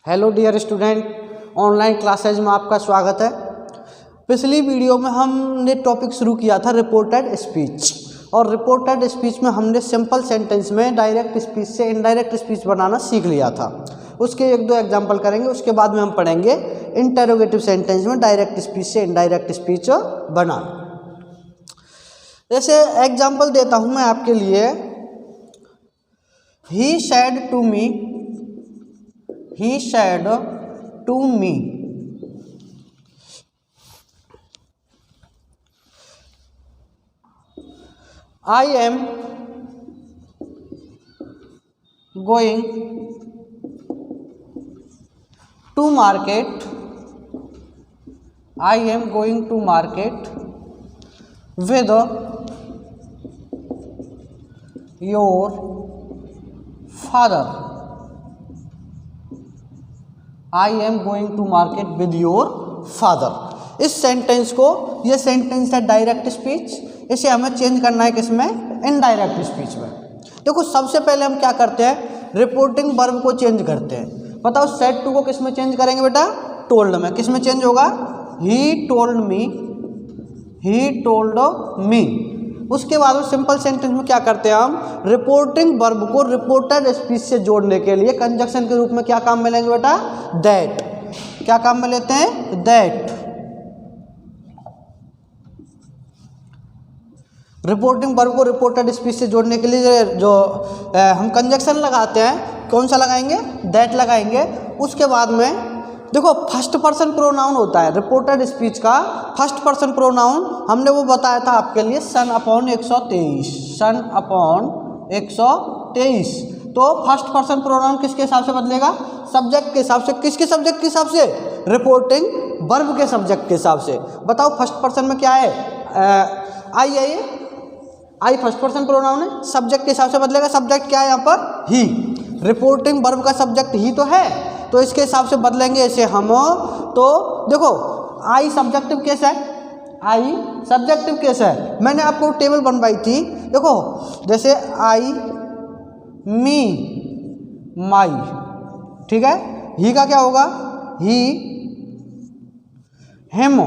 Hello dear student, online classes में आपका स्वागत है। पिछली वीडियो में हमने टॉपिक शुरू किया था रिपोर्टेड स्पीच, और रिपोर्टेड स्पीच में हमने सिंपल सेंटेंस में डायरेक्ट स्पीच से इनडायरेक्ट स्पीच बनाना सीख लिया था। उसके एक दो एग्जांपल करेंगे, उसके बाद में हम पढ़ेंगे इंटरोगेटिव सेंटेंस में डायरेक्ट स्पीच से इनडायरेक्ट स्पीच बनाना। जैसे एग्जांपल देता हूँ मैं आपके लिए, he said to me, he said to me, I am going to market, I am going to market with your father, I am going to market with your father. इस sentence को, ये sentence है direct speech, इसे हमें change करना है किसमें? Indirect speech में। देखो सबसे पहले हम क्या करते हैं, रिपोर्टिंग वर्ब को चेंज करते हैं। बताओ सेड टू को किस में चेंज करेंगे बेटा? टोल्ड में। किस में चेंज होगा? He told me, he told me. उसके बाद में सिंपल सेंटेंस में क्या करते हैं हम, रिपोर्टिंग वर्ब को रिपोर्टेड स्पीच से जोड़ने के लिए कंजक्शन के रूप में क्या काम में लेंगे बेटा? दैट। क्या काम में लेते हैं? दैट। रिपोर्टिंग वर्ब को रिपोर्टेड स्पीच से जोड़ने के लिए जो हम कंजक्शन लगाते हैं, कौन सा लगाएंगे? दैट लगाएंगे। उसके बाद में देखो फर्स्ट पर्सन प्रोनाउन होता है रिपोर्टेड स्पीच का। फर्स्ट पर्सन प्रोनाउन हमने वो बताया था आपके लिए, सन अपॉन 123, सन अपॉन 123। तो फर्स्ट पर्सन प्रोनाउन किसके हिसाब से बदलेगा? सब्जेक्ट के हिसाब से। किसके सब्जेक्ट के हिसाब से? रिपोर्टिंग वर्ब के सब्जेक्ट के हिसाब से। बताओ फर्स्ट पर्सन में क्या है? आई है, ये आई फर्स्ट पर्सन प्रोनाउन है, सब्जेक्ट के हिसाब से बदलेगा। सब्जेक्ट क्या है यहाँ पर? ही। रिपोर्टिंग वर्ब का सब्जेक्ट ही तो है, तो इसके हिसाब से बदलेंगे इसे हम। तो देखो आई सब्जेक्टिव केस है, आई सब्जेक्टिव केस है। मैंने आपको टेबल बनवाई थी, देखो जैसे आई, मी, माई, ठीक है। ही का क्या होगा? ही, हिम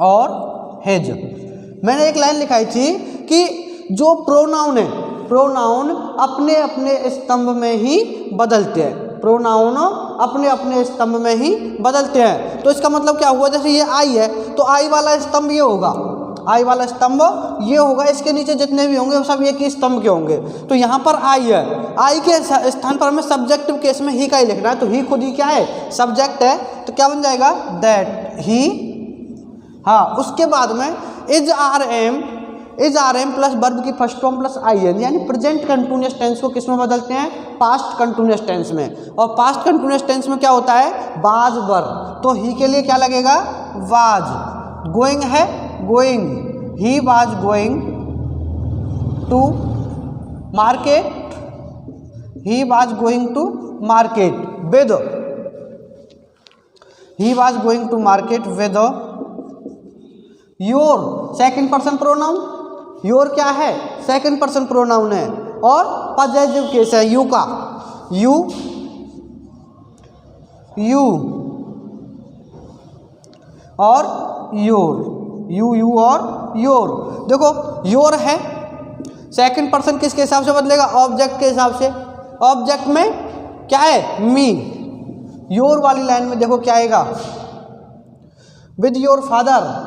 और हेज। मैंने एक लाइन लिखाई थी कि जो प्रोनाउन है, प्रोनाउन अपने अपने स्तंभ में ही बदलते हैं, प्रोनाउन अपने अपने स्तंभ में ही बदलते हैं। तो इसका मतलब क्या हुआ? जैसे ये आई है तो आई वाला स्तंभ ये होगा, आई वाला स्तंभ ये होगा, इसके नीचे जितने भी होंगे वो सब एक ही स्तंभ के होंगे। तो यहाँ पर आई है, आई के स्थान पर हमें सब्जेक्टिव केस में ही का ही लिखना है। तो ही खुद ही क्या है? सब्जेक्ट है। तो क्या बन जाएगा? दैट ही। हाँ, उसके बाद में is are am, is are am plus verb की first form plus I N, यानी प्रेजेंट कंटिन्यूअस टेंस को किस में बदलते हैं? पास्ट कंटिन्यूअस टेंस में। और पास्ट कंटिन्यूअस टेंस में क्या होता है? Was were. तो ही के लिए क्या लगेगा? वाज। गोइंग है, going, he was going to market, he was going to market with, he was going to market with your, second person pronoun. Your क्या है? सेकंड पर्सन प्रोनाउन है। और पॉजिटिव केस है यू का, you, you और your, you, you और your. देखो your है, सेकंड पर्सन किसके हिसाब से बदलेगा? ऑब्जेक्ट के हिसाब से। ऑब्जेक्ट में क्या है? मी। योर वाली लाइन में देखो क्या आएगा? With your father.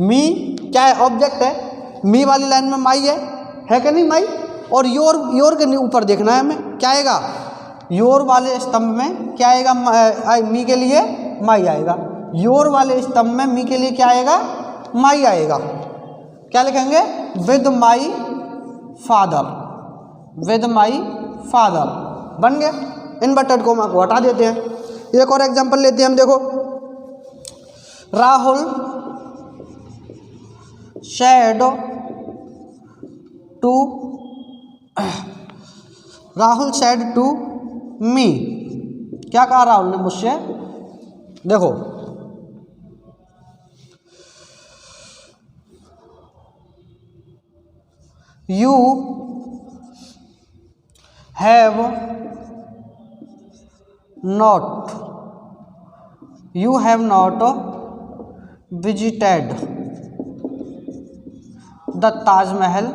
मी क्या है? ऑब्जेक्ट है। मी वाली लाइन में माई है कि नहीं? माई। और योर, योर के ऊपर देखना है हमें, क्या आएगा? योर वाले स्तंभ में क्या आएगा? मी के लिए माई आएगा। योर वाले स्तंभ में मी के लिए क्या आएगा? माई आएगा। क्या लिखेंगे? With my father, with my father. बन गया। इनवर्टेड कोमा को हटा देते हैं। एक और एग्जांपल लेते हैं हम। देखो Rahul said to, Rahul said to me, क्या कहा राहुल ने मुझसे? देखो you have not, you have not visited the Taj Mahal,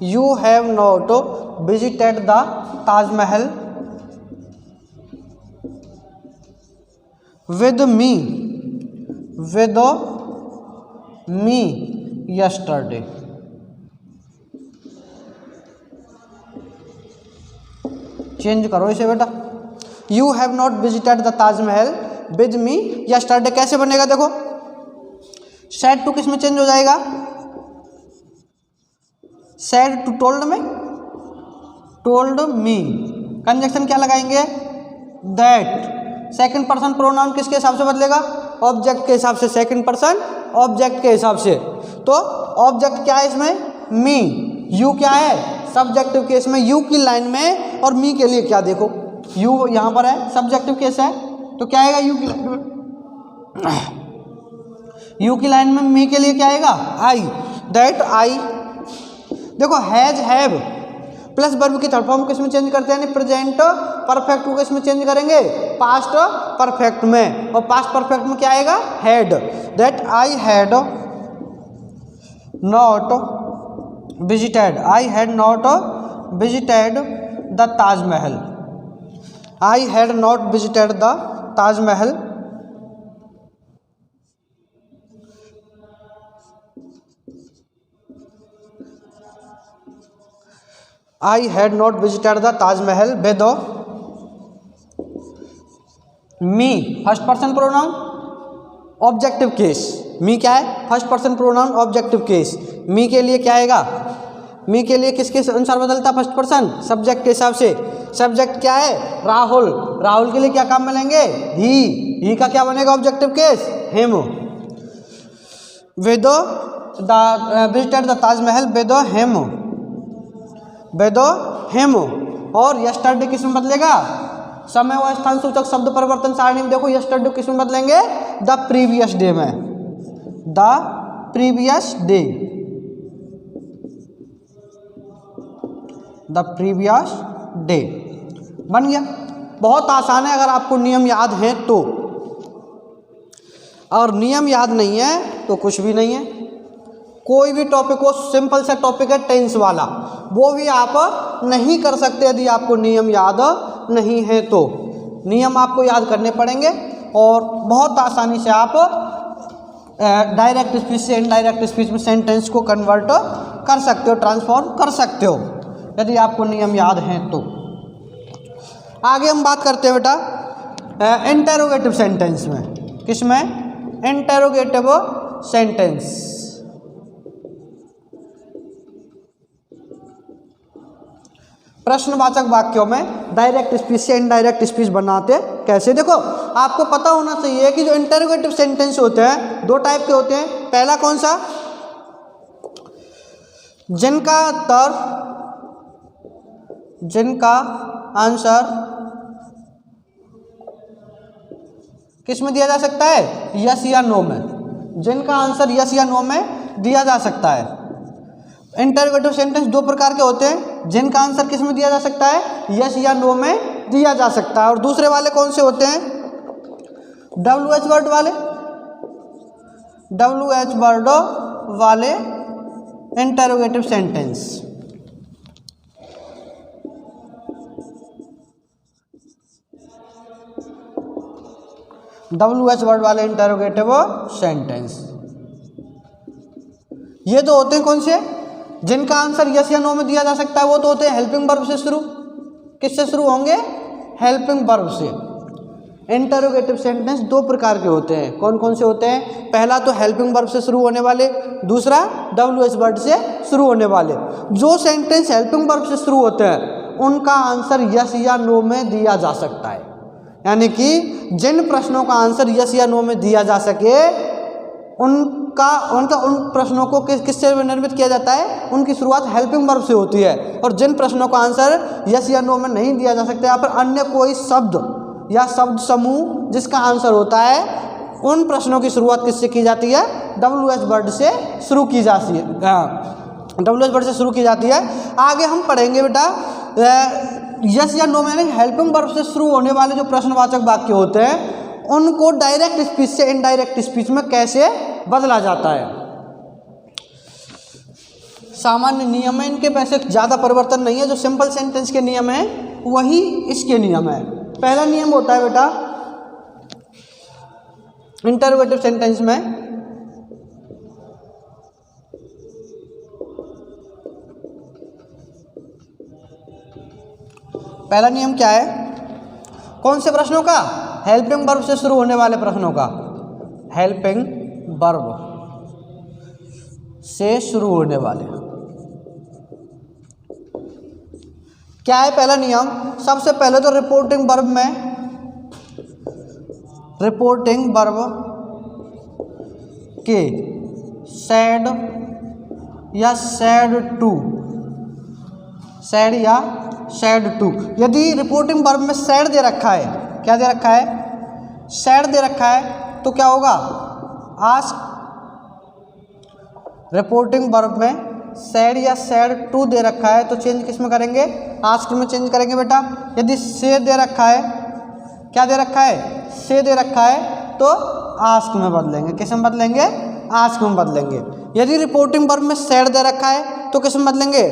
you have not visited the Taj Mahal with me yesterday. Change करो इसे बेटा, you have not visited the Taj Mahal with me yesterday कैसे बनेगा? देखो सेड टू किस में चेंज हो जाएगा? सेड टू टोल्ड में, टोल्ड मी। कंजक्शन क्या लगाएंगे? दैट। सेकंड पर्सन प्रोनाउन किसके हिसाब से बदलेगा? ऑब्जेक्ट के हिसाब से। सेकंड पर्सन ऑब्जेक्ट के हिसाब से। तो ऑब्जेक्ट क्या है इसमें? मी। यू क्या है? सब्जेक्टिव केस में। यू की लाइन में और मी के लिए क्या, देखो यू यहाँ पर है, सब्जेक्टिव केस है, तो क्या आएगा यू की लाइन में? यू की लाइन में मी के लिए क्या आएगा? आई। That I. देखो हैज हैव प्लस वर्ब की थर्ड फॉर्म किस में चेंज करते हैं? प्रेजेंट परफेक्ट को किस में चेंज करेंगे? पास्ट परफेक्ट में। और पास्ट परफेक्ट में क्या आएगा? Had. That I had not visited, I had not visited the Taj Mahal, I had not visited the Taj Mahal I had not visited the Taj Mahal with me. First person pronoun objective case. Me क्या है? First person pronoun objective case. Me के लिए क्या आएगा? मी के लिए किसके अनुसार बदलता? फर्स्ट पर्सन सब्जेक्ट के हिसाब से। सब्जेक्ट क्या है? राहुल। राहुल के लिए क्या काम मिलेंगे? ही का क्या बनेगा objective case? Him. With the visited the Taj Mahal with him, with him. और यस्टरडे किस में बदलेगा? समय व स्थान सूचक शब्द परिवर्तन सारणी में देखो यस्टरडे किस में बदलेंगे? द प्रीवियस डे में। The previous day, the previous day बन गया। बहुत आसान है अगर आपको नियम याद हैं तो, और नियम याद नहीं है तो कुछ भी नहीं है। कोई भी टॉपिक हो, सिंपल सा टॉपिक है टेंस वाला, वो भी आप नहीं कर सकते यदि आपको नियम याद नहीं है तो। नियम आपको याद करने पड़ेंगे और बहुत आसानी से आप डायरेक्ट स्पीच से इनडायरेक्ट स्पीच में सेंटेंस को कन्वर्ट कर सकते हो, ट्रांसफॉर्म कर सकते हो यदि आपको नियम याद हैं तो। आगे हम बात करते हैं बेटा इंटेरोगेटिव सेंटेंस में। किसमें? Interrogative sentence. प्रश्नवाचक वाक्यों में डायरेक्ट स्पीच से इनडायरेक्ट स्पीच बनाते कैसे? देखो आपको पता होना चाहिए कि जो इंटेरोगेटिव सेंटेंस होते हैं दो टाइप के होते हैं। पहला कौन सा? जिनका आंसर किस में दिया जा सकता है? यस या नो में। जिनका आंसर यस या नो में दिया जा सकता है। इंटेरोगेटिव सेंटेंस दो प्रकार के होते हैं, जिनका आंसर किस में दिया जा सकता है? यस या नो में दिया जा सकता है। और दूसरे वाले कौन से होते हैं? WH वर्ड वाले। WH वर्ड वाले इंटेरोगेटिव सेंटेंस। WH वर्ड वाले इंटेरोगेटिव सेंटेंस ये तो होते हैं कौन से? जिनका आंसर यस या नो में दिया जा सकता है वो तो होते हैं हेल्पिंग वर्ब से शुरू। किससे शुरू होंगे? हेल्पिंग वर्ब से। इंटेरोगेटिव सेंटेंस दो प्रकार के होते हैं। कौन कौन से होते हैं? पहला तो हेल्पिंग वर्ब से शुरू होने वाले, दूसरा WH वर्ड से शुरू होने वाले। जो सेंटेंस हेल्पिंग वर्ब से शुरू होते हैं उनका आंसर यस या नो में दिया जा सकता है। यानी कि जिन प्रश्नों का आंसर यस या नो में दिया जा सके उन प्रश्नों को किससे निर्मित किया जाता है? उनकी शुरुआत हेल्पिंग वर्ब से होती है। और जिन प्रश्नों का आंसर यस या नो में नहीं दिया जा सकता, या फिर अन्य कोई शब्द या शब्द समूह जिसका आंसर होता है, उन प्रश्नों की शुरुआत किससे की जाती है? WH वर्ड से शुरू की जाती है। WH वर्ड से शुरू की जाती है। आगे हम पढ़ेंगे बेटा यस या नो में हेल्पिंग वर्ब से शुरू होने वाले जो प्रश्नवाचक वाक्य होते हैं उनको डायरेक्ट स्पीच से इनडायरेक्ट स्पीच में कैसे बदला जाता है। सामान्य नियम है इनके, वैसे ज़्यादा परिवर्तन नहीं है। जो सिंपल सेंटेंस के नियम है वही इसके नियम है। पहला नियम होता है बेटा इंटरोगेटिव सेंटेंस में पहला नियम क्या है, कौन से प्रश्नों का, हेल्पिंग वर्ब से शुरू होने वाले प्रश्नों का, हेल्पिंग वर्ब से शुरू होने वाले। क्या है पहला नियम, सबसे पहले तो रिपोर्टिंग वर्ब में, रिपोर्टिंग वर्ब के सैड या सैड टू, सैड या सैड टू। यदि रिपोर्टिंग वर्ब में सैड दे रखा है, क्या दे रखा है, सैड दे रखा है, तो क्या होगा, आस्क। रिपोर्टिंग वर्ब में सैड या सैड टू दे रखा है तो चेंज किस में करेंगे, आस्क में चेंज करेंगे बेटा। यदि से दे रखा है, क्या दे रखा है, से दे रखा है तो आस्क में बदलेंगे, किस में बदलेंगे, आस्क में बदलेंगे। यदि रिपोर्टिंग वर्ब में सैड दे रखा है तो किस में बदलेंगे,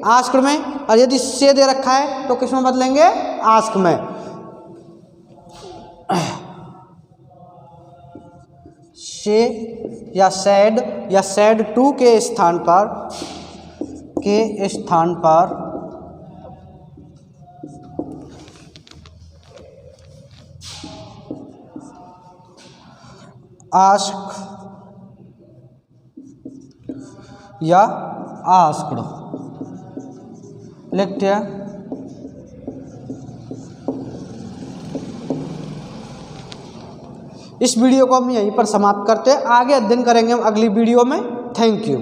आस्क में, और यदि से दे रखा है तो किस में बदलेंगे, आस्क में। से या सैड टू के स्थान पर आस्क या आस्क्ड लिखते हैं। इस वीडियो को हम यहीं पर समाप्त करते हैं, आगे अध्ययन करेंगे हम अगली वीडियो में। Thank you.